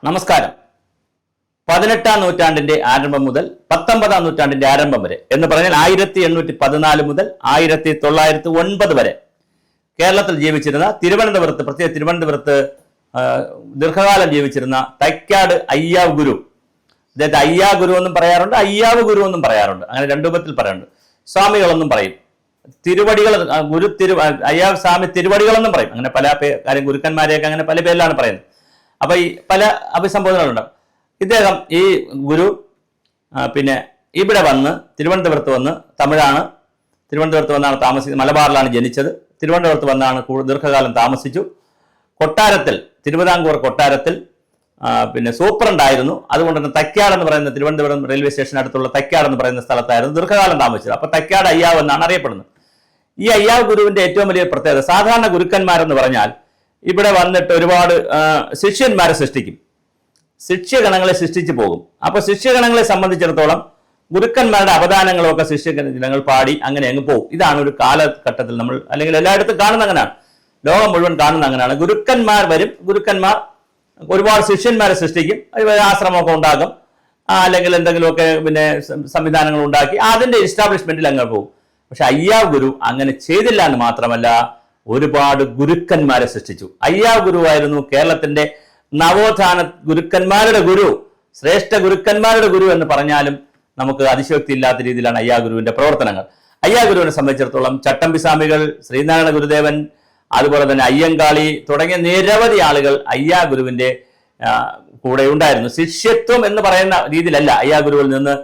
നമസ്കാരം. 18-ാം നൂറ്റാണ്ടിന്റെ ആരംഭം മുതൽ 19-ാം നൂറ്റാണ്ടിന്റെ ആരംഭം വരെ എന്ന് പറഞ്ഞാൽ 1814 മുതൽ 1909 വരെ കേരളത്തിൽ ജീവിച്ചിരുന്ന തിരുവനന്തപുരത്ത്, പ്രത്യേക തിരുവനന്തപുരത്ത് ദീർഘകാലം ജീവിച്ചിരുന്ന തൈക്കാട് അയ്യാവ് ഗുരു, അദ്ദേഹത്തെ അയ്യാ ഗുരു എന്നും പറയാറുണ്ട്, അയ്യാവ് ഗുരു എന്നും പറയാറുണ്ട്. അങ്ങനെ രണ്ടു രൂപത്തിൽ പറയാറുണ്ട്. സ്വാമികളെന്നും പറയും, തിരുവടികൾ, അയ്യാവ് സ്വാമി തിരുവടികളെന്നും പറയും. അങ്ങനെ പല കാര്യം ഗുരുക്കന്മാരെയൊക്കെ അങ്ങനെ പല പേരിലാണ് പറയുന്നത്. അപ്പൊ ഈ പല അഭിസംബോധനകളുണ്ടാവും. ഇദ്ദേഹം ഈ ഗുരു പിന്നെ ഇവിടെ വന്ന് തിരുവനന്തപുരത്ത് വന്ന്, തമിഴാണ്, തിരുവനന്തപുരത്ത് വന്നാണ് താമസിച്ചത്, മലബാറിലാണ് ജനിച്ചത്, തിരുവനന്തപുരത്ത് വന്നാണ് ദീർഘകാലം താമസിച്ചു. കൊട്ടാരത്തിൽ, തിരുവിതാംകൂർ കൊട്ടാരത്തിൽ പിന്നെ സൂപ്രണ്ടായിരുന്നു. അതുകൊണ്ട് തന്നെ തൈക്കാട് എന്ന് പറയുന്ന തിരുവനന്തപുരം റെയിൽവേ സ്റ്റേഷൻ അടുത്തുള്ള തൈക്കാട് എന്ന് പറയുന്ന സ്ഥലത്തായിരുന്നു ദീർഘകാലം താമസിച്ചത്. അപ്പൊ തൈക്കാട് അയ്യാവ് എന്നാണ് അറിയപ്പെടുന്നത്. ഈ അയ്യാവ് ഗുരുവിന്റെ ഏറ്റവും വലിയ പ്രത്യേകത, സാധാരണ ഗുരുക്കന്മാരെന്ന് പറഞ്ഞാൽ ഇവിടെ വന്നിട്ട് ഒരുപാട് ശിഷ്യന്മാരെ സൃഷ്ടിക്കും, ശിഷ്യഗണങ്ങളെ സൃഷ്ടിച്ചു പോകും. അപ്പൊ ശിഷ്യഗണങ്ങളെ സംബന്ധിച്ചിടത്തോളം ഗുരുക്കന്മാരുടെ അവദാനങ്ങളും ഒക്കെ ശിഷ്യഗണങ്ങൾ പാടി അങ്ങനെ അങ്ങ് പോകും. ഇതാണ് ഒരു കാലഘട്ടത്തിൽ നമ്മൾ, അല്ലെങ്കിൽ എല്ലായിടത്തും കാണുന്ന അങ്ങനെയാണ്, ലോകം മുഴുവൻ കാണുന്ന അങ്ങനെയാണ്. ഗുരുക്കന്മാർ വരും, ഗുരുക്കന്മാർ ഒരുപാട് ശിഷ്യന്മാരെ സൃഷ്ടിക്കും, ആശ്രമമൊക്കെ ഉണ്ടാക്കും, അല്ലെങ്കിൽ എന്തെങ്കിലുമൊക്കെ പിന്നെ സംവിധാനങ്ങൾ ഉണ്ടാക്കി അതിന്റെ എസ്റ്റാബ്ലിഷ്മെന്റിൽ അങ്ങ് പോകും. പക്ഷെ അയ്യാവ് ഗുരു അങ്ങനെ ചെയ്തില്ല എന്ന് മാത്രമല്ല, ഒരുപാട് ഗുരുക്കന്മാരെ സൃഷ്ടിച്ചു. അയ്യാവ് ഗുരുവായിരുന്നു കേരളത്തിന്റെ നവോത്ഥാന ഗുരുക്കന്മാരുടെ ഗുരു, ശ്രേഷ്ഠ ഗുരുക്കന്മാരുടെ ഗുരു എന്ന് പറഞ്ഞാലും നമുക്ക് അതിശയോക്തി ഇല്ലാത്ത രീതിയിലാണ് അയ്യാ ഗുരുവിന്റെ പ്രവർത്തനങ്ങൾ. അയ്യാ ഗുരുവിനെ സംബന്ധിച്ചിടത്തോളം ചട്ടമ്പി സ്വാമികൾ, ശ്രീനാരായണ ഗുരുദേവൻ, അതുപോലെ തന്നെ അയ്യങ്കാളി തുടങ്ങിയ നിരവധി ആളുകൾ അയ്യാ ഗുരുവിന്റെ കൂടെ ഉണ്ടായിരുന്നു. ശിഷ്യത്വം എന്ന് പറയുന്ന രീതിയിലല്ല, അയ്യാ ഗുരുവിൽ നിന്ന്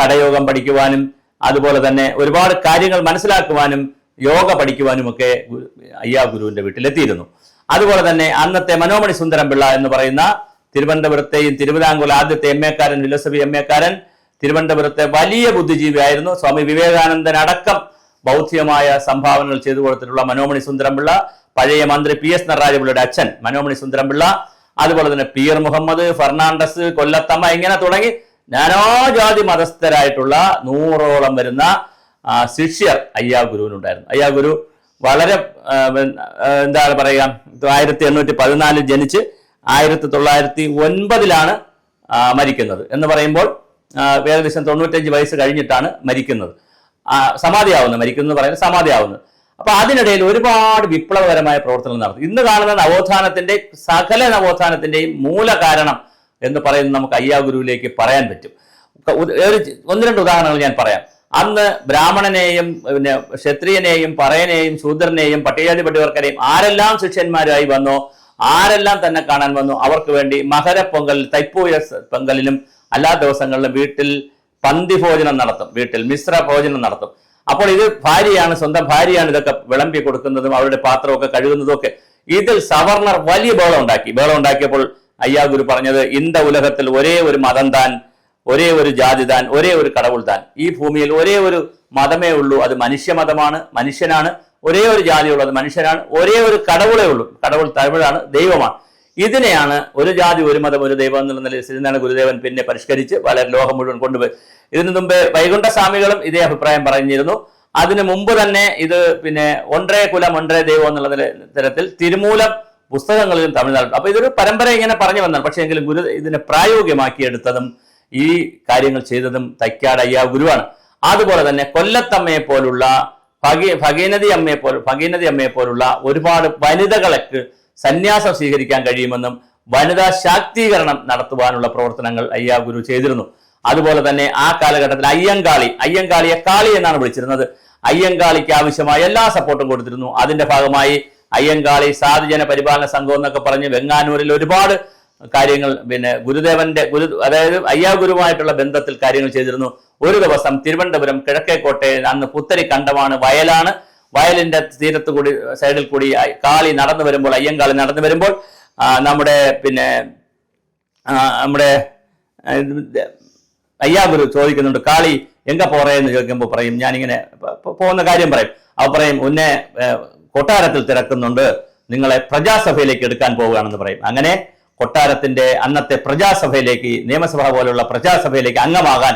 ഘടയോഗം പഠിക്കുവാനും അതുപോലെ തന്നെ ഒരുപാട് കാര്യങ്ങൾ മനസ്സിലാക്കുവാനും യോഗ പഠിക്കുവാനും ഒക്കെ അയ്യാ ഗുരുവിന്റെ വീട്ടിലെത്തിയിരുന്നു. അതുപോലെ തന്നെ അന്നത്തെ മനോമണി സുന്ദരം പിള്ള എന്ന് പറയുന്ന തിരുവനന്തപുരത്തെയും തിരുവിതാംകൂർ ആദ്യത്തെ എംഎക്കാരൻ, ഫിലോസഫി എംഎക്കാരൻ, തിരുവനന്തപുരത്തെ വലിയ ബുദ്ധിജീവിയായിരുന്നു. സ്വാമി വിവേകാനന്ദൻ അടക്കം ബൗദ്ധികമായ സംഭാവനകൾ ചെയ്തു കൊടുത്തിട്ടുള്ള മനോമണി സുന്ദരം പിള്ള, പഴയ മന്ത്രി PS നടരാജപിള്ളയുടെ അച്ഛൻ മനോമണി സുന്ദരം പിള്ള, അതുപോലെ തന്നെ PR മുഹമ്മദ്, ഫെർണാണ്ടസ്, കൊല്ലത്തമ്മ, ഇങ്ങനെ തുടങ്ങി നാനാജാതി മതസ്ഥരായിട്ടുള്ള 100ഓളം വരുന്ന ശിഷ്യർ അയ്യാ ഗുരുവിനുണ്ടായിരുന്നു. അയ്യാ ഗുരു വളരെ എന്താണ് പറയുക, 1814 ജനിച്ച് 1909 മരിക്കുന്നത് എന്ന് പറയുമ്പോൾ ഏകദേശം 95 വയസ്സ് കഴിഞ്ഞിട്ടാണ് മരിക്കുന്നത്, മരിക്കുന്നത് പറയുന്നത് സമാധിയാവുന്നത്. അപ്പൊ അതിനിടയിൽ ഒരുപാട് വിപ്ലവകരമായ പ്രവർത്തനങ്ങൾ നടത്തി. ഇന്ന് കാണുന്ന നവോത്ഥാനത്തിന്റെ, സകല നവോത്ഥാനത്തിന്റെയും മൂല കാരണം എന്ന് പറയുന്നത് നമുക്ക് അയ്യാ ഗുരുവിലേക്ക് പറയാൻ പറ്റും. ഒന്ന് രണ്ട് ഉദാഹരണങ്ങൾ ഞാൻ പറയാം. അന്ന് ബ്രാഹ്മണനെയും പിന്നെ ക്ഷത്രിയനെയും പറയനെയും ശൂദ്രനെയും പട്ടികജാതി പട്ടികവർക്കരെയും ആരെല്ലാം ശിഷ്യന്മാരായി വന്നോ, ആരെല്ലാം തന്നെ കാണാൻ വന്നു, അവർക്ക് വേണ്ടി മകരപ്പൊങ്കൽ, തൈപ്പൂയ പൊങ്കലിലും എല്ലാ ദിവസങ്ങളിലും വീട്ടിൽ പന്തി ഭോജനം നടത്തും, വീട്ടിൽ മിശ്ര ഭോജനം നടത്തും. അപ്പോൾ ഇത് ഭാര്യയാണ്, സ്വന്തം ഭാര്യയാണ് ഇതൊക്കെ വിളമ്പി കൊടുക്കുന്നതും അവരുടെ പാത്രമൊക്കെ കഴുകുന്നതും ഒക്കെ. ഇതിൽ സവർണർ വലിയ ബഹളം ഉണ്ടാക്കിയപ്പോൾ അയ്യാ ഗുരു പറഞ്ഞത്, ഇന്ത ഉലകത്തിൽ ഒരേ ഒരു മതം താൻ, ഒരേ ഒരു ജാതി താൻ, ഒരേ ഒരു കടവുൾ താൻ. ഈ ഭൂമിയിൽ ഒരേ ഒരു മതമേ ഉള്ളൂ, അത് മനുഷ്യമതമാണ്, മനുഷ്യനാണ്. ഒരേ ഒരു ജാതിയുള്ളൂ, അത് മനുഷ്യനാണ്. ഒരേ ഒരു കടവുളേ ഉള്ളൂ, കടവുൾ തമിഴാണ്, ദൈവമാണ്. ഇതിനെയാണ് ഒരു ജാതി ഒരു മതം ഒരു ദൈവം എന്നുള്ള നിലയിൽ ശ്രീനാരായണ ഗുരുദേവൻ പിന്നെ പരിഷ്കരിച്ച് വളരെ ലോകം മുഴുവൻ കൊണ്ടുപോയി. ഇതിനു മുമ്പേ വൈകുണ്ഠ സ്വാമികളും ഇതേ അഭിപ്രായം പറഞ്ഞിരുന്നു. അതിനു മുമ്പ് തന്നെ ഇത് പിന്നെ ഒன்றേ കുലം ഒன்றേ ദൈവം എന്നുള്ള തരത്തിൽ തിരുമൂലം പുസ്തകങ്ങളിലും തമിഴ്നാട്ടിലും. അപ്പൊ ഇതൊരു പരമ്പര ഇങ്ങനെ പറഞ്ഞു വന്നതാണ്. പക്ഷേ എങ്കിലും ഗുരു ഇതിനെ പ്രായോഗികമാക്കിയെടുത്തതും ഈ കാര്യങ്ങൾ ചെയ്തതും തൈക്കാട് അയ്യാ ഗുരുവാണ്. അതുപോലെ തന്നെ കൊല്ലത്തമ്മയെ പോലുള്ള, ഭഗീനദി അമ്മയെ പോലുള്ള ഒരുപാട് വനിതകൾക്ക് സന്യാസം സ്വീകരിക്കാൻ കഴിയുമെന്നും വനിതാ ശാക്തീകരണം നടത്തുവാനുള്ള പ്രവർത്തനങ്ങൾ അയ്യാ ഗുരു ചെയ്തിരുന്നു. അതുപോലെ തന്നെ ആ കാലഘട്ടത്തിൽ അയ്യങ്കാളിയെ കാളി എന്നാണ് വിളിച്ചിരുന്നത്. അയ്യങ്കാളിക്ക് ആവശ്യമായ എല്ലാ സപ്പോർട്ടും കൊടുത്തിരുന്നു. അതിന്റെ ഭാഗമായി അയ്യങ്കാളി സാധുജന പരിപാലന സംഘം എന്നൊക്കെ പറഞ്ഞ് വെങ്ങാനൂരിൽ ഒരുപാട് കാര്യങ്ങൾ പിന്നെ അതായത് അയ്യാ ഗുരുവുമായിട്ടുള്ള ബന്ധത്തിൽ കാര്യങ്ങൾ ചെയ്തിരുന്നു. ഒരു ദിവസം തിരുവനന്തപുരം കിഴക്കേക്കോട്ടയിൽ, അന്ന് പുത്തരി കണ്ടമാണ്, വയലാണ്, വയലിന്റെ തീരത്ത് കൂടി സൈഡിൽ കൂടി കാളി നടന്നു വരുമ്പോൾ, അയ്യങ്കാളി നടന്നു വരുമ്പോൾ നമ്മുടെ അയ്യാ ഗുരു ചോദിക്കുന്നുണ്ട്, കാളി എങ്ക പോറേന്ന് ചോദിക്കുമ്പോൾ പറയും, ഞാനിങ്ങനെ പോകുന്ന കാര്യം പറയും. അവ പറയും, ഉന്നെ കൊട്ടാരത്തിൽ തിരക്കുന്നുണ്ട്, നിങ്ങളെ പ്രജാസഭയിലേക്ക് എടുക്കാൻ പോവുകയാണെന്ന് പറയും. അങ്ങനെ കൊട്ടാരത്തിന്റെ അന്നത്തെ പ്രജാസഭയിലേക്ക്, നിയമസഭ പോലുള്ള പ്രജാസഭയിലേക്ക് അംഗമാകാൻ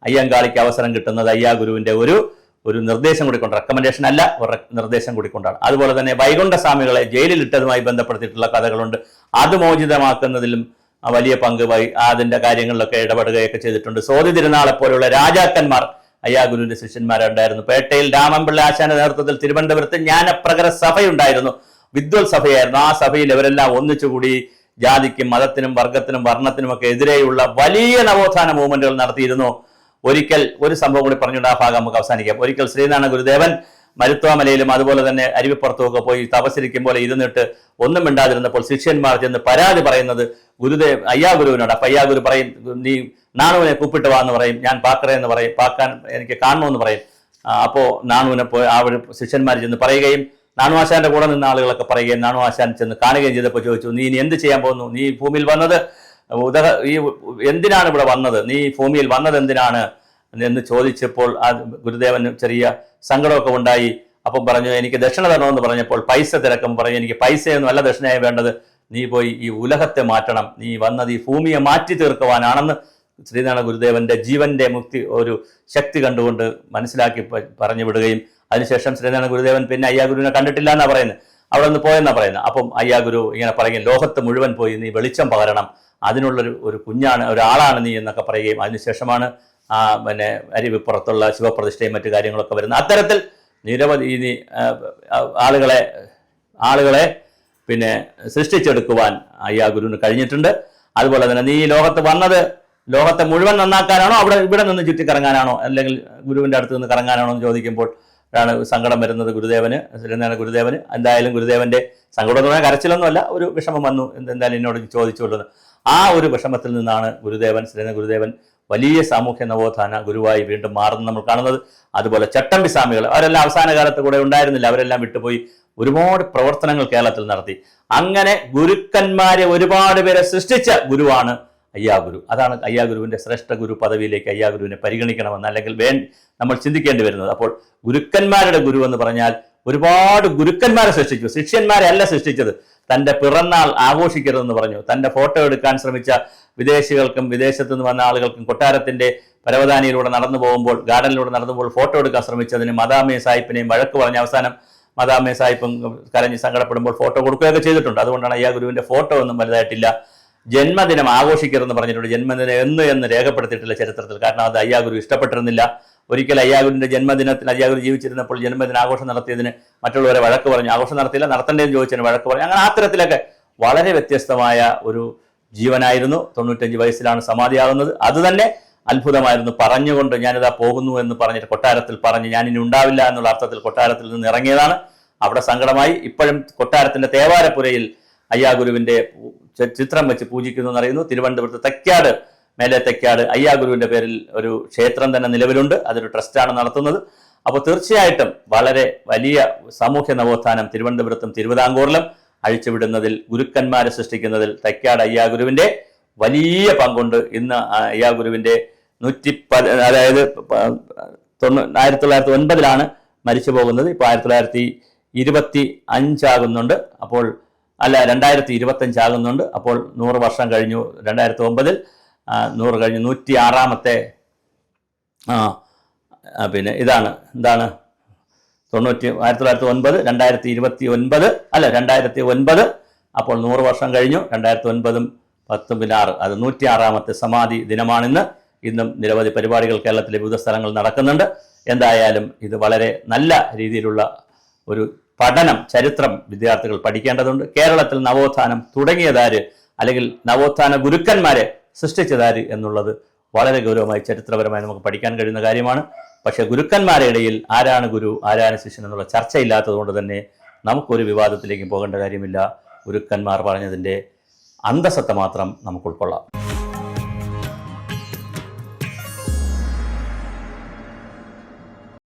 അയ്യങ്കാളിക്ക് അവസരം കിട്ടുന്നത് അയ്യാ ഗുരുവിന്റെ ഒരു നിർദ്ദേശം കൂടിക്കൊണ്ട്, റെക്കമെൻഡേഷൻ അല്ല, ഒരു നിർദ്ദേശം കൂടിക്കൊണ്ടാണ്. അതുപോലെ തന്നെ വൈകുണ്ഠ സ്വാമികളെ ജയിലിൽ ഇട്ടതുമായി ബന്ധപ്പെടുത്തിയിട്ടുള്ള കഥകളുണ്ട്. അത് മോചിതമാക്കുന്നതിലും വലിയ പങ്ക് അതിന്റെ കാര്യങ്ങളിലൊക്കെ ഇടപെടുകയൊക്കെ ചെയ്തിട്ടുണ്ട്. സോതി തിരുനാളെ പോലെയുള്ള രാജാക്കന്മാർ അയ്യാഗുരുവിന്റെ ശിഷ്യന്മാരുണ്ടായിരുന്നു. പേട്ടയിൽ രാമൻപിള്ള ആശാന്റെ നേതൃത്വത്തിൽ തിരുവനന്തപുരത്ത് ജ്ഞാനപ്രകര സഭയുണ്ടായിരുന്നു, വിദ്വൽ സഭയായിരുന്നു. ആ സഭയിൽ ഇവരെല്ലാം ഒന്നിച്ചുകൂടി ജാതിക്കും മതത്തിനും വർഗത്തിനും വർണ്ണത്തിനും ഒക്കെ എതിരെയുള്ള വലിയ നവോത്ഥാന മൂവ്മെന്റുകൾ നടത്തിയിരുന്നു. ഒരിക്കൽ ഒരു സംഭവം കൂടി പറഞ്ഞുകൊണ്ട് ആ ഭാഗം നമുക്ക് അവസാനിക്കാം. ഒരിക്കൽ ശ്രീനാരായണ ഗുരുദേവൻ മരുത്വാമലയിലും അതുപോലെ തന്നെ അരുവിപ്പുറത്തുമൊക്കെ പോയി തപസ്സിരിക്കുമ്പോൾ ഇരുന്നിട്ട് ഒന്നും മിണ്ടാതിരുന്നപ്പോൾ ശിഷ്യന്മാർ ചെന്ന് പരാതി പറയുന്നത് അയ്യാഗുരുവിനോട്. അപ്പൊ അയ്യാഗുരു പറയും, നീ നാണുവിനെ കൂപ്പിട്ട് വാ എന്ന് പറയും, ഞാൻ പാക്കറ എന്ന് പറയും, പാക്കാൻ എനിക്ക് കാണണമെന്ന് പറയും. അപ്പോൾ നാണുവിനെ പോയി ആ ശിഷ്യന്മാർ ചെന്ന് പറയുകയും നാണുവാശാന്റെ കൂടെ നിന്ന ആളുകളൊക്കെ പറയുകയും നാണുവാശാൻ ചെന്ന് കാണുകയും ചെയ്തപ്പോൾ ചോദിച്ചു, നീ ഇനി എന്ത് ചെയ്യാൻ പോകുന്നു? നീ ഭൂമിയിൽ വന്നത് എന്തിനാണ് ഇവിടെ വന്നത്? നീ ഭൂമിയിൽ വന്നത് എന്തിനാണ് എന്ന് ചോദിച്ചപ്പോൾ ആ ഗുരുദേവന് ചെറിയ സങ്കടമൊക്കെ ഉണ്ടായി. അപ്പം പറഞ്ഞു, എനിക്ക് ദക്ഷിണ തരണമെന്ന് പറഞ്ഞപ്പോൾ പൈസ തിരക്കം പറഞ്ഞു, എനിക്ക് പൈസയൊന്നും അല്ല ദക്ഷിണയായി വേണ്ടത്, നീ പോയി ഈ ഉലകത്തെ മാറ്റണം, നീ വന്നത് ഈ ഭൂമിയെ മാറ്റി തീർക്കുവാനാണെന്ന് ശ്രീനാരായണ ഗുരുദേവന്റെ ജീവന്റെ മുക്തി ഒരു ശക്തി കണ്ടുകൊണ്ട് മനസ്സിലാക്കി പറഞ്ഞു വിടുകയും അതിനുശേഷം ശ്രീനാരായണ ഗുരുദേവൻ പിന്നെ അയ്യാഗുരുവിനെ കണ്ടിട്ടില്ല എന്നാ പറയുന്നത്, അവിടെ നിന്ന് പോയെന്നാ പറയുന്നത്. അപ്പം അയ്യാഗുരു ഇങ്ങനെ പറയുകയും ലോകത്ത് മുഴുവൻ പോയി നീ വെളിച്ചം പകരണം, അതിനുള്ളൊരു കുഞ്ഞാണ്, ഒരാളാണ് നീ എന്നൊക്കെ പറയുകയും അതിനുശേഷമാണ് പിന്നെ അരുവിപ്പുറത്തുള്ള ശിവപ്രതിഷ്ഠയും മറ്റു കാര്യങ്ങളൊക്കെ വരുന്നത്. അത്തരത്തിൽ നിരവധി ആളുകളെ പിന്നെ സൃഷ്ടിച്ചെടുക്കുവാൻ അയ്യാഗുരുവിന് കഴിഞ്ഞിട്ടുണ്ട്. അതുപോലെ തന്നെ നീ ലോകത്ത് വന്നത് ലോകത്തെ മുഴുവൻ നന്നാക്കാനാണോ ഇവിടെ നിന്ന് ചുറ്റിക്കറങ്ങാനാണോ അല്ലെങ്കിൽ ഗുരുവിന്റെ അടുത്ത് നിന്ന് കറങ്ങാനാണോ എന്ന് ചോദിക്കുമ്പോൾ ആണ് സങ്കടം വരുന്നത് ശ്രീനാരായണ ഗുരുദേവന്. എന്തായാലും ഗുരുദേവന്റെ സങ്കടം എന്ന് പറഞ്ഞാൽ കരച്ചിലൊന്നുമല്ല, ഒരു വിഷമം വന്നു, എന്തായാലും എന്നോട് ചോദിച്ചുകൊള്ളുന്നത്. ആ ഒരു വിഷമത്തിൽ നിന്നാണ് ശ്രീനാരായണ ഗുരുദേവൻ വലിയ സാമൂഹ്യ നവോത്ഥാന ഗുരുവായി വീണ്ടും മാറുന്നത് നമ്മൾ കാണുന്നത്. അതുപോലെ ചട്ടമ്പി സ്വാമികൾ അവരെല്ലാം അവസാന കാലത്ത് കൂടെ ഉണ്ടായിരുന്നില്ല, അവരെല്ലാം വിട്ടുപോയി ഒരുപാട് പ്രവർത്തനങ്ങൾ കേരളത്തിൽ നടത്തി. അങ്ങനെ ഗുരുക്കന്മാരെ ഒരുപാട് പേരെ സൃഷ്ടിച്ച ഗുരുവാണ് അയ്യാഗുരു. അതാണ് അയ്യാഗുരുവിന്റെ ശ്രേഷ്ഠ ഗുരു പദവിയിലേക്ക് അയ്യാഗുരുവിനെ പരിഗണിക്കണമെന്ന് അല്ലെങ്കിൽ നമ്മൾ ചിന്തിക്കേണ്ടി വരുന്നത്. അപ്പോൾ ഗുരുക്കന്മാരുടെ ഗുരു എന്ന് പറഞ്ഞാൽ ഒരുപാട് ഗുരുക്കന്മാരെ സൃഷ്ടിച്ചു, ശിഷ്യന്മാരെ അല്ല സൃഷ്ടിച്ചത്. തന്റെ പിറന്നാൾ ആഘോഷിക്കരുതെന്ന് പറഞ്ഞു. തന്റെ ഫോട്ടോ എടുക്കാൻ ശ്രമിച്ച വിദേശികൾക്കും വിദേശത്തു നിന്ന് വന്ന ആളുകൾക്കും കൊട്ടാരത്തിന്റെ പരവതാനിയിലൂടെ നടന്നു പോകുമ്പോൾ ഗാർഡനിലൂടെ നടന്നു പോകുമ്പോൾ ഫോട്ടോ എടുക്കാൻ ശ്രമിച്ചതിന് മദാമേ സാഹിബിനെയും വഴക്ക് പറഞ്ഞ് അവസാനം മദാമേ സാഹിബും കരഞ്ഞ് സങ്കടപ്പെടുമ്പോൾ ഫോട്ടോ കൊടുക്കുകയൊക്കെ ചെയ്തിട്ടുണ്ട്. അതുകൊണ്ടാണ് അയ്യാഗുരുവിന്റെ ഫോട്ടോ ഒന്നും വലുതായിട്ടില്ല. ജന്മദിനം ആഘോഷിക്കരുതെന്ന് പറഞ്ഞിട്ടുണ്ട്. ജന്മദിനം എന്ന് രേഖപ്പെടുത്തിയിട്ടില്ല ചരിത്രത്തിൽ. കാരണം അത് അയ്യാഗുരു ഇഷ്ടപ്പെട്ടിരുന്നില്ല. ഒരിക്കൽ അയ്യാഗുരുവിന്റെ ജന്മദിനത്തിൽ അയ്യാഗുരു ജീവിച്ചിരുന്നപ്പോൾ ജന്മദിന ആഘോഷം നടത്തിയതിന് മറ്റുള്ളവരെ വഴക്ക് പറഞ്ഞു, ആഘോഷം നടത്തിയില്ല, നടത്തേണ്ടതെന്ന് ചോദിച്ചതിന് വഴക്ക് പറഞ്ഞു. അങ്ങനെ അത്തരത്തിലൊക്കെ വളരെ വ്യത്യസ്തമായ ഒരു ജീവനായിരുന്നു. 95 വയസ്സിലാണ് സമാധിയാകുന്നത്. അതുതന്നെ അത്ഭുതമായിരുന്നു. പറഞ്ഞുകൊണ്ട് ഞാനിതാ പോകുന്നു എന്ന് പറഞ്ഞിട്ട് കൊട്ടാരത്തിൽ പറഞ്ഞ് ഞാൻ ഇനി ഉണ്ടാവില്ല എന്നുള്ള അർത്ഥത്തിൽ കൊട്ടാരത്തിൽ നിന്ന് ഇറങ്ങിയതാണ്. അവിടെ സങ്കടമായി. ഇപ്പോഴും കൊട്ടാരത്തിന്റെ തേവാരപ്പുരയിൽ അയ്യാഗുരുവിന്റെ ചിത്രം വെച്ച് പൂജിക്കുന്നു എന്നറിയുന്നു. തിരുവനന്തപുരത്ത് തെക്കാട്, മേലെ തെക്കാട് അയ്യാഗുരുവിന്റെ പേരിൽ ഒരു ക്ഷേത്രം തന്നെ നിലവിലുണ്ട്. അതൊരു ട്രസ്റ്റാണ് നടത്തുന്നത്. അപ്പോൾ തീർച്ചയായിട്ടും വളരെ വലിയ സാമൂഹ്യ നവോത്ഥാനം തിരുവനന്തപുരത്തും തിരുവിതാംകൂറിലും അഴിച്ചുവിടുന്നതിൽ ഗുരുക്കന്മാരെ സൃഷ്ടിക്കുന്നതിൽ തെക്കാട് അയ്യാഗുരുവിന്റെ വലിയ പങ്കുണ്ട്. ഇന്ന് അയ്യാഗുരുവിന്റെ 110 1909 മരിച്ചു പോകുന്നത്. ഇപ്പോൾ 1925 ആകുന്നുണ്ട്. അപ്പോൾ 2025 ആകുന്നുണ്ട്. അപ്പോൾ 100 വർഷം കഴിഞ്ഞു. 2009 100 കഴിഞ്ഞു. 106ാമത്തെ പിന്നെ ഇതാണ് എന്താണ് 1909 2009 അപ്പോൾ 100 വർഷം കഴിഞ്ഞു. 2009 10 പിന്നെ 6 അത് 106ാമത്തെ സമാധി ദിനമാണിന്ന്. ഇന്നും നിരവധി പരിപാടികൾ കേരളത്തിലെ വിവിധ സ്ഥലങ്ങളിൽ നടക്കുന്നുണ്ട്. എന്തായാലും ഇത് വളരെ നല്ല രീതിയിലുള്ള ഒരു പഠനം, ചരിത്രം വിദ്യാർത്ഥികൾ പഠിക്കേണ്ടതുണ്ട്. കേരളത്തിൽ നവോത്ഥാനം തുടങ്ങിയതാര് അല്ലെങ്കിൽ നവോത്ഥാന ഗുരുക്കന്മാരെ സൃഷ്ടിച്ചതാര് എന്നുള്ളത് വളരെ ഗൗരവമായി ചരിത്രപരമായി നമുക്ക് പഠിക്കാൻ കഴിയുന്ന കാര്യമാണ്. പക്ഷേ ഗുരുക്കന്മാരുടെ ഇടയിൽ ആരാണ് ഗുരു ആരാണ് ശിഷ്യൻ എന്നുള്ള ചർച്ചയില്ലാത്തത് കൊണ്ട് തന്നെ നമുക്കൊരു വിവാദത്തിലേക്കും പോകേണ്ട കാര്യമില്ല. ഗുരുക്കന്മാർ പറഞ്ഞതിൻ്റെ അന്തസത്ത മാത്രം നമുക്ക് ഉൾക്കൊള്ളാം.